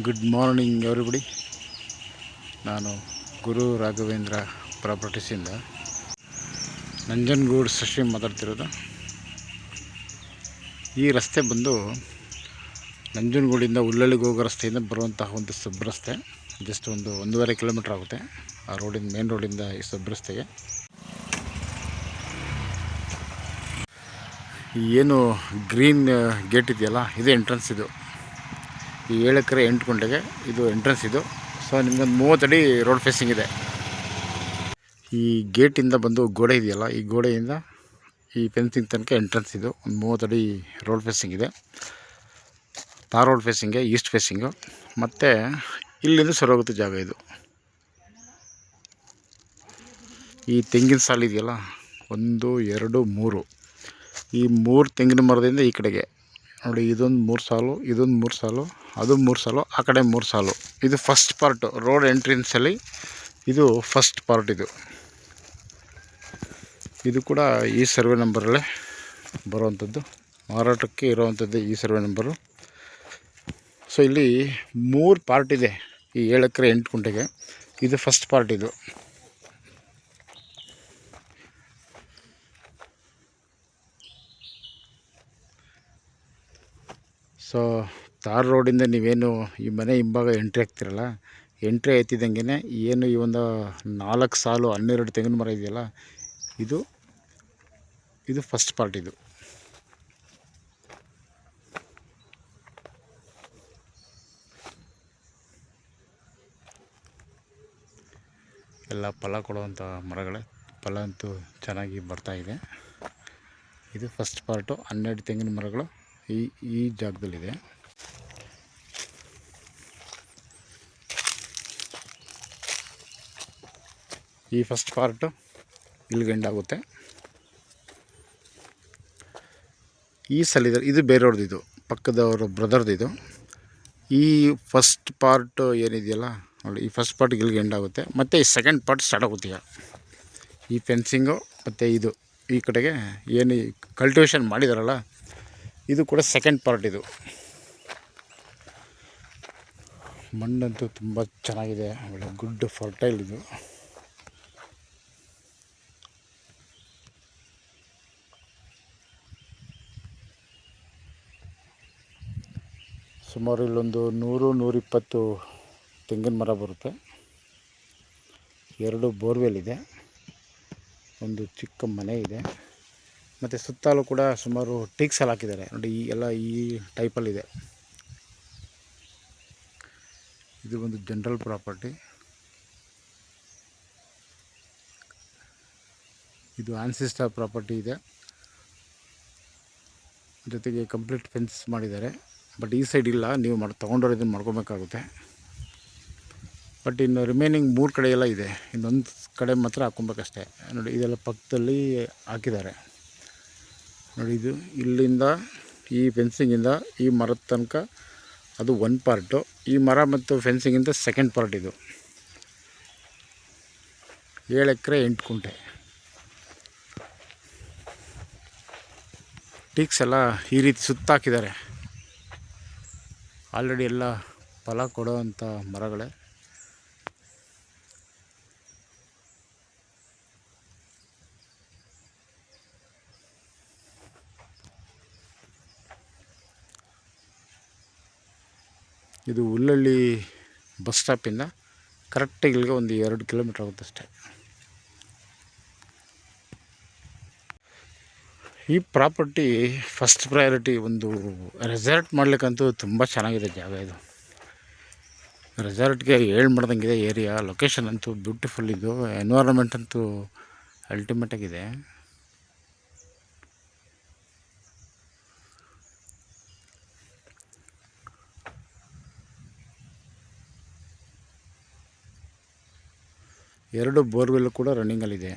Good morning everybody. ನಾನು ಗುರು ರಾಘವೇಂದ್ರ ಪ್ರಾಪರ್ಟೀಸಿಂದ ನಂಜನಗೂಡು ಶಶಿ ಮಾತಾಡ್ತಿರೋದು. ಈ ರಸ್ತೆ ಬಂದು ನಂಜನಗೂಡಿಂದ ಉಳ್ಳಳ್ಳಿಗೆ ಹೋಗೋ ರಸ್ತೆಯಿಂದ ಬರುವಂತಹ ಒಂದು ಸಬ್ ರಸ್ತೆ. ಜಸ್ಟ್ ಒಂದು 1.5 ಕಿಲೋಮೀಟ್ರ್ ಆಗುತ್ತೆ ಆ ರೋಡಿಂದ, ಮೇನ್ ರೋಡಿಂದ ಈ ಸಬ್ ರಸ್ತೆಗೆ. ಏನು ಗ್ರೀನ್ ಗೇಟ್ ಇದೆಯಲ್ಲ, ಇದು ಎಂಟ್ರೆನ್ಸ್. ಇದು ಈ 7 ಎಕರೆ 8 ಗುಂಟೆಗೆ ಇದು ಎಂಟ್ರೆನ್ಸ್. ಇದು ಸೊ ನಿಮ್ಗೊಂದು 30 ಅಡಿ ರೋಡ್ ಫೇಸಿಂಗ್ ಇದೆ. ಈ ಗೇಟಿಂದ ಬಂದು ಗೋಡೆ ಇದೆಯಲ್ಲ, ಈ ಗೋಡೆಯಿಂದ ಈ ಫೆನ್ಸಿಂಗ್ ತನಕ ಎಂಟ್ರೆನ್ಸ್. ಇದು ಒಂದು 30 ಅಡಿ ರೋಡ್ ಫೇಸಿಂಗ್ ಇದೆ. ತಾರ್ ರೋಡ್ ಫೇಸಿಂಗೆ, ಈಸ್ಟ್ ಫೇಸಿಂಗು. ಮತ್ತು ಇಲ್ಲಿಂದ ಸರೋಗುತ್ತೆ ಜಾಗ. ಇದು ಈ ತೆಂಗಿನ ಸಾಲು ಇದೆಯಲ್ಲ, 1 2 3, ಈ 3 ತೆಂಗಿನ ಮರದಿಂದ ಈ ಕಡೆಗೆ ನೋಡಿ, ಇದೊಂದು 3 ಸಾಲು, ಇದೊಂದು 3 ಸಾಲು, ಅದು 3 ಸಾಲು, ಆ ಕಡೆ 3 ಸಾಲು. ಇದು ಫಸ್ಟ್ ಪಾರ್ಟು, ರೋಡ್ ಎಂಟ್ರೆನ್ಸಲ್ಲಿ ಇದು ಫಸ್ಟ್ ಪಾರ್ಟ್. ಇದು ಕೂಡ ಈ ಸರ್ವೆ ನಂಬರಲ್ಲೇ ಬರುವಂಥದ್ದು, ಮಾರಾಟಕ್ಕೆ ಇರೋವಂಥದ್ದು ಈ ಸರ್ವೆ ನಂಬರು. ಸೊ ಇಲ್ಲಿ 3 ಪಾರ್ಟ್ ಇದೆ ಈ 7 ಎಕರೆ 8 ಗುಂಟೆಗೆ. ಇದು ಫಸ್ಟ್ ಪಾರ್ಟ್. ಇದು ಸೊ ತಾರ್ ರೋಡಿಂದ ನೀವೇನು ಈ ಮನೆ ಹಿಂಭಾಗ ಎಂಟ್ರಿ ಆಗ್ತಿರಲ್ಲ, ಎಂಟ್ರಿ ಆಯ್ತಿದ್ದಂಗೆ ಏನು ಈ ಒಂದು 4 ಸಾಲು 12 ತೆಂಗಿನ ಮರ ಇದೆಯಲ್ಲ, ಇದು ಫಸ್ಟ್ ಪಾರ್ಟ್. ಇದು ಎಲ್ಲ ಫಲ ಕೊಡುವಂಥ ಮರಗಳೇ. ಫಲ ಅಂತೂ ಚೆನ್ನಾಗಿ ಬರ್ತಾಯಿದೆ. ಇದು ಫಸ್ಟ್ ಪಾರ್ಟು. 12 ತೆಂಗಿನ ಮರಗಳು ಈ ಜಾಗದಲ್ಲಿದೆ. ಈ ಫಸ್ಟ್ ಪಾರ್ಟು ಇಲ್ಲಿಗೆ ಎಂಡ್ ಆಗುತ್ತೆ. ಈ ಸಲಿದೆ, ಇದು ಬೇರೆಯವ್ರದ್ದು, ಇದು ಪಕ್ಕದವರು ಬ್ರದರ್ದು. ಇದು ಈ ಫಸ್ಟ್ ಪಾರ್ಟ್ ಏನಿದೆಯಲ್ಲ ನೋಡಿ, ಈ ಫಸ್ಟ್ ಪಾರ್ಟ್ ಇಲ್ಲಿಗೆ ಎಂಡ್ ಆಗುತ್ತೆ. ಮತ್ತು ಈ ಸೆಕೆಂಡ್ ಪಾರ್ಟ್ ಸ್ಟಾರ್ಟ್ ಆಗುತ್ತೆ ಈಗ. ಈ ಫೆನ್ಸಿಂಗು ಮತ್ತು ಇದು ಈ ಕಡೆಗೆ ಏನು ಕಲ್ಟಿವೇಷನ್ ಮಾಡಿದಾರಲ್ಲ, ಇದು ಕೂಡ ಸೆಕೆಂಡ್ ಪಾರ್ಟ್. ಇದು ಮಣ್ಣಂತೂ ತುಂಬ ಚೆನ್ನಾಗಿದೆ, ಒಳ್ಳೆ ಗುಡ್ ಫರ್ಟೈಲ್. ಇದು ಸುಮಾರು ಇಲ್ಲೊಂದು 100-120 ತೆಂಗಿನ ಮರ ಬರುತ್ತೆ. 2 ಬೋರ್ವೆಲ್ ಇದೆ, ಒಂದು ಚಿಕ್ಕ ಮನೆ ಇದೆ, ಮತ್ತು ಸುತ್ತಲೂ ಕೂಡ ಸುಮಾರು ಟೀಕ್ಸ್ ಎಲ್ಲ ಹಾಕಿದ್ದಾರೆ ನೋಡಿ. ಈ ಟೈಪಲ್ಲಿದೆ. ಇದು ಒಂದು ಜನರಲ್ ಪ್ರಾಪರ್ಟಿ. ಇದು ಆನ್ಸಿಸ್ಟರ್ ಪ್ರಾಪರ್ಟಿ ಇದೆ, ಜೊತೆಗೆ ಕಂಪ್ಲೀಟ್ ಫೆನ್ಸ್ ಮಾಡಿದ್ದಾರೆ. ಬಟ್ ಈ ಸೈಡ್ ಇಲ್ಲ, ನೀವು ತೊಗೊಂಡವ್ರು ಇದನ್ನು ಮಾಡ್ಕೊಬೇಕಾಗುತ್ತೆ. ಬಟ್ ಇನ್ನು ರಿಮೈನಿಂಗ್ 3 ಕಡೆ ಎಲ್ಲ ಇದೆ, ಇನ್ನೊಂದು ಕಡೆ ಮಾತ್ರ ಹಾಕ್ಕೊಬೇಕಷ್ಟೆ ನೋಡಿ. ಇದೆಲ್ಲ ಪಕ್ಕದಲ್ಲಿ ಹಾಕಿದ್ದಾರೆ ನೋಡಿ. ಇದು ಇಲ್ಲಿಂದ ಈ ಫೆನ್ಸಿಂಗಿಂದ ಈ ಮರದ ತನಕ ಅದು 1 ಪಾರ್ಟು. ಈ ಮರ ಮತ್ತು ಫೆನ್ಸಿಂಗಿಂದ ಸೆಕೆಂಡ್ ಪಾರ್ಟ್. ಇದು 7 ಎಕರೆ 8 ಗುಂಟೆ. ಟೀಕ್ಸ್ ಎಲ್ಲ ಈ ರೀತಿ ಸುತ್ತ ಹಾಕಿದ್ದಾರೆ. ಆಲ್ರೆಡಿ ಎಲ್ಲ ಫಲ ಕೊಡೋವಂಥ ಮರಗಳೇ. ಇದು ಉಳ್ಳಳ್ಳಿ ಬಸ್ ಸ್ಟಾಪಿಂದ ಕರೆಕ್ಟಾಗಿ ಇಲ್ಲಿಗೆ ಒಂದು 2 ಕಿಲೋಮೀಟ್ರ್ ಆಗುತ್ತೆ ಅಷ್ಟೇ. ಈ ಪ್ರಾಪರ್ಟಿ ಫಸ್ಟ್ ಪ್ರಯಾರಿಟಿ. ಒಂದು ರೆಸಾರ್ಟ್ ಮಾಡಲಿಕ್ಕಂತೂ ತುಂಬ ಚೆನ್ನಾಗಿದೆ ಜಾಗ. ಇದು ರೆಸಾರ್ಟ್ಗೆ ಹೇಳ್ ಮಾಡ್ದಂಗಿದೆ ಏರಿಯಾ. ಲೊಕೇಶನ್ ಅಂತೂ ಬ್ಯೂಟಿಫುಲ್. ಇದು ಎನ್ವೈರನ್ಮೆಂಟ್ ಅಂತೂ ಅಲ್ಟಿಮೇಟಾಗಿದೆ. ಎರಡು ಬೋರ್ವೆಲ್ ಕೂಡ ರನ್ನಿಂಗಲ್ಲಿದೆ.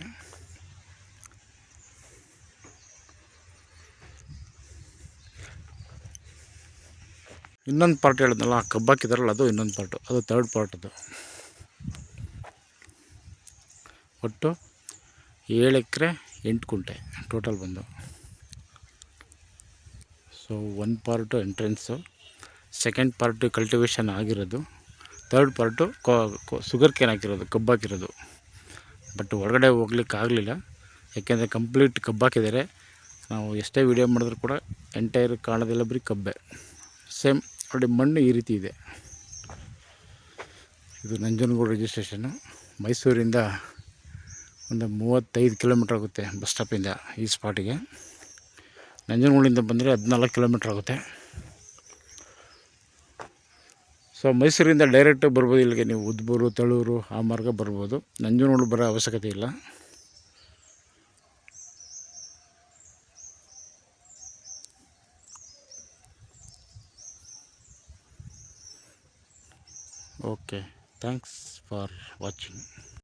ಇನ್ನೊಂದು ಪಾರ್ಟ್ ಹೇಳಿದ್ನಲ್ಲ, ಕಬ್ಬು ಹಾಕಿದಾರಲ್ಲ, ಅದು ಇನ್ನೊಂದು ಪಾರ್ಟು, ಅದು 3rd ಪಾರ್ಟ್. ಅದು ಒಟ್ಟು 7 ಎಕರೆ 8 ಗುಂಟೆ ಟೋಟಲ್ ಬಂದು. So 1 part entrance, second part cultivation ಆಗಿರೋದು, ಥರ್ಡ್ ಪಾರ್ಟು ಶುಗರ್ ಕೇನ್ ಹಾಕಿರೋದು, ಕಬ್ಬು ಹಾಕಿರೋದು. ಬಟ್ ಹೊರಗಡೆ ಹೋಗ್ಲಿಕ್ಕೆ ಆಗಲಿಲ್ಲ, ಯಾಕೆಂದರೆ ಕಂಪ್ಲೀಟ್ ಕಬ್ಬು ಹಾಕಿದ್ದಾರೆ. ನಾವು ಎಷ್ಟೇ ವೀಡಿಯೋ ಮಾಡಿದ್ರು ಕೂಡ ಎಂಟೈರ್ ಕಾಣೋದೆಲ್ಲ ಬರೀ ಕಬ್ಬೆ. ಸೇಮ್ ನೋಡಿ, ಮಣ್ಣು ಈ ರೀತಿ ಇದೆ. ಇದು ನಂಜನಗೂಡು ರಿಜಿಸ್ಟ್ರೇಷನ್ನು. ಮೈಸೂರಿಂದ ಒಂದು 35 ಕಿಲೋಮೀಟ್ರ್ ಆಗುತ್ತೆ ಬಸ್ ಸ್ಟಾಪಿಂದ ಈ ಸ್ಪಾಟಿಗೆ. ನಂಜನಗೂಡಿಂದ ಬಂದರೆ 14 ಕಿಲೋಮೀಟ್ರ್ ಆಗುತ್ತೆ. ಸೊ ಮೈಸೂರಿಂದ ಡೈರೆಕ್ಟ್ ಬರ್ಬೋದು ಇಲ್ಲಿಗೆ. ನೀವು ಉದ್ಬೂರು, ತಳೂರು ಆ ಮಾರ್ಗ ಬರ್ಬೋದು. ನಂಜನಗೂಡು ಬರೋ ಅವಶ್ಯಕತೆ ಇಲ್ಲ. Okay, thanks for watching.